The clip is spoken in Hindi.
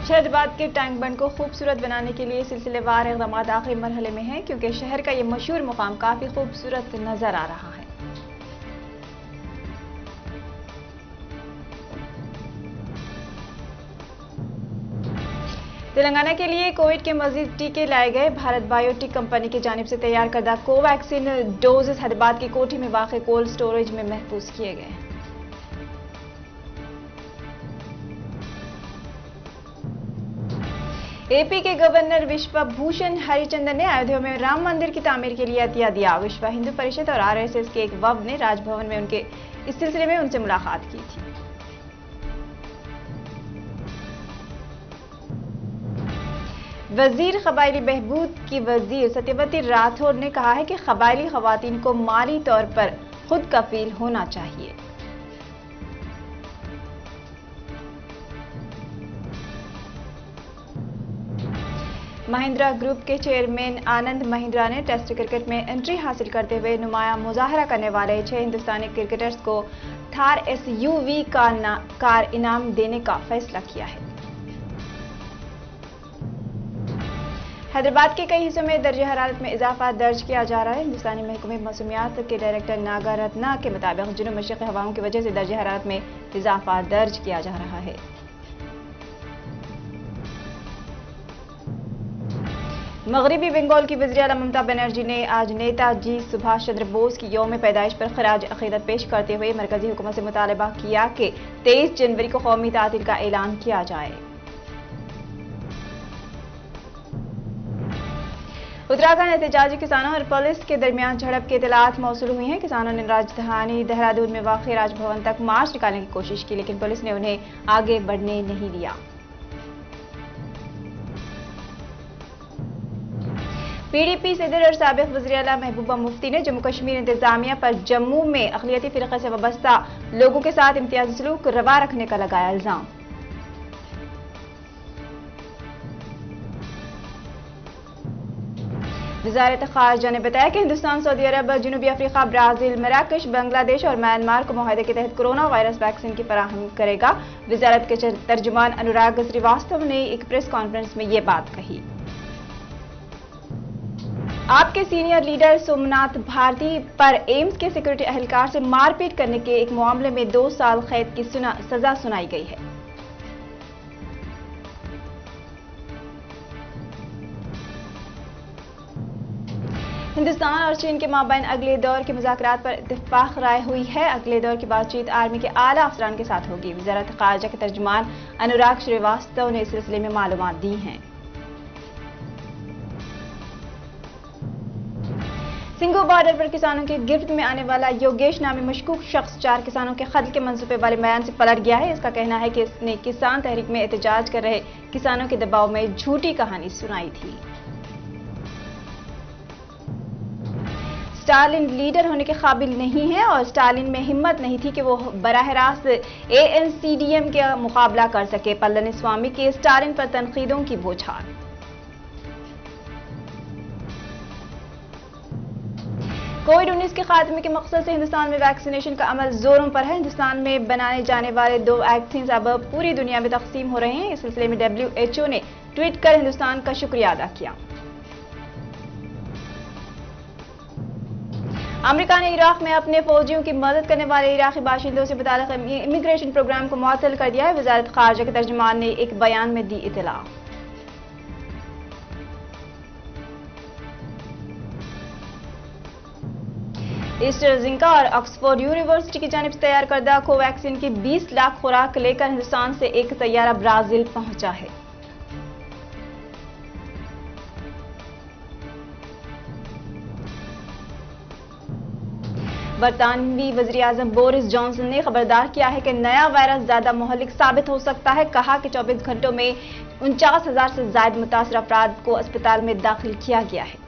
शहरबाद के टैंक बंड को खूबसूरत बनाने के लिए सिलसिलेवार इक़दाम आखिरी मरहले में हैं, क्योंकि शहर का ये मशहूर मुकाम काफी खूबसूरत नजर आ रहा है। तेलंगाना के लिए कोविड के मजीद टीके लाए गए। भारत बायोटेक कंपनी की जानिब से तैयार करदा कोवैक्सीन डोजेस हैदराबाद की कोठी में वाक़ कोल्ड स्टोरेज में महफूज किए गए। एपी के गवर्नर विश्वभूषण हरिचंदन ने अयोध्या में राम मंदिर की तामीर के लिए अतिया दिया। विश्व हिंदू परिषद और आरएसएस के एक वफ़द ने राजभवन में इस सिलसिले में उनसे मुलाकात की थी। वजीर कबायली बहबूद की वजीर सत्यवती राठौर ने कहा है कि कबायली खवातीन को माली तौर पर खुद कफील होना चाहिए। महिंद्रा ग्रुप के चेयरमैन आनंद महिंद्रा ने टेस्ट क्रिकेट में एंट्री हासिल करते हुए नुमाया मुजाहरा करने वाले 6 हिंदुस्तानी क्रिकेटर्स को थार एसयूवी कार इनाम देने का फैसला किया है। हैदराबाद के कई हिस्सों में दर्जे हरारत में इजाफा दर्ज किया जा रहा है। हिंदुस्तानी महकमे मौसमियात के डायरेक्टर नागा रत्ना के मुताबिक जुनूब मशरक़ी हवाओं की वजह से दर्जे हरारत में इजाफा दर्ज किया जा रहा है। मगरबी बंगाल की वज़ीर आला ममता बनर्जी ने आज नेताजी सुभाष चंद्र बोस की यौम पैदाइश पर खराज अक़ीदत पेश करते हुए मरकजी हुकूमत से मुतालबा किया कि 23 जनवरी को कौमी तातील का ऐलान किया जाए। उत्तराखंड एहतजाजी किसानों और पुलिस के दरमियान झड़प की इतलात मौसूल हुई हैं। किसानों ने राजधानी देहरादून में वाक़ राजभवन तक मार्च निकालने की कोशिश की, लेकिन पुलिस ने उन्हें आगे बढ़ने नहीं दिया। पीडीपी सदर और साबिक़ वज़ीर आला महबूबा मुफ्ती ने जम्मू कश्मीर इंतजामिया पर जम्मू में अक़लियती फ़िरक़े से वाबस्ता लोगों के साथ इम्तियाज़ी सलूक रवा रखने का लगाया इल्ज़ाम। वज़ारत ख़ारिजा ने बताया कि हिंदुस्तान, सऊदी अरब, जनूबी अफ्रीका, ब्राज़ील, मराकश, बांग्लादेश और म्यांमार को मुआहदे के तहत कोरोना वायरस वैक्सीन की फराहमी करेगा। वज़ारत के तर्जुमान अनुराग श्रीवास्तव ने एक प्रेस कॉन्फ्रेंस में ये बात कही। आपके सीनियर लीडर सोमनाथ भारती पर एम्स के सिक्योरिटी एहलकार से मारपीट करने के एक मामले में 2 साल कैद की सजा सुनाई गई है। हिंदुस्तान और चीन के माबैन अगले दौर के मुज़ाकरात पर इत्तेफाक राय हुई है। अगले दौर की बातचीत आर्मी के आला अफसरान के साथ होगी। वज़ारत ख़ारिजा के तर्जुमान अनुराग श्रीवास्तव ने इस सिलसिले में मालूमात दी हैं। सिंघू बॉर्डर पर किसानों की गिरफ्त में आने वाला योगेश नामी मशकूक शख्स 4 किसानों के कत्ल के मंसूबे वाले बयान से पलट गया है। इसका कहना है कि इसने किसान तहरीक में एहतजाज कर रहे किसानों के दबाव में झूठी कहानी सुनाई थी। स्टालिन लीडर होने के काबिल नहीं है और स्टालिन में हिम्मत नहीं थी कि वो बराह रास्त एएनसीडीएम का मुकाबला कर सके। पलनीस्वामी के स्टालिन पर तनकीदों की बौछार। कोविड-19 के खात्मे के मकसद से हिंदुस्तान में वैक्सीनेशन का अमल जोरों पर है। हिंदुस्तान में बनाए जाने वाले 2 वैक्सीन अब पूरी दुनिया में तकसीम हो रहे हैं। इस सिलसिले में WHO ने ट्वीट कर हिंदुस्तान का शुक्रिया अदा किया। अमेरिका ने इराक में अपने फौजियों की मदद करने वाले इराकी बाशिंदों से मुताल्लिक़ इमिग्रेशन प्रोग्राम को मुअत्तल कर दिया है। वज़ारत ख़ारिजा के तर्जुमान ने एक बयान में दी इत्तला। एस्ट्राज़ेनेका और ऑक्सफोर्ड यूनिवर्सिटी की जानिब से तैयार करदा कोवैक्सीन की 20 लाख खुराक लेकर हिंदुस्तान से एक तैयारा ब्राजील पहुंचा है। बरतानवी वज़ीर आज़म बोरिस जॉनसन ने खबरदार किया है कि नया वायरस ज्यादा मुहल्लिक साबित हो सकता है। कहा कि 24 घंटों में 49,000 से ज्यादा मुतासर अफराद को अस्पताल में दाखिल किया गया है।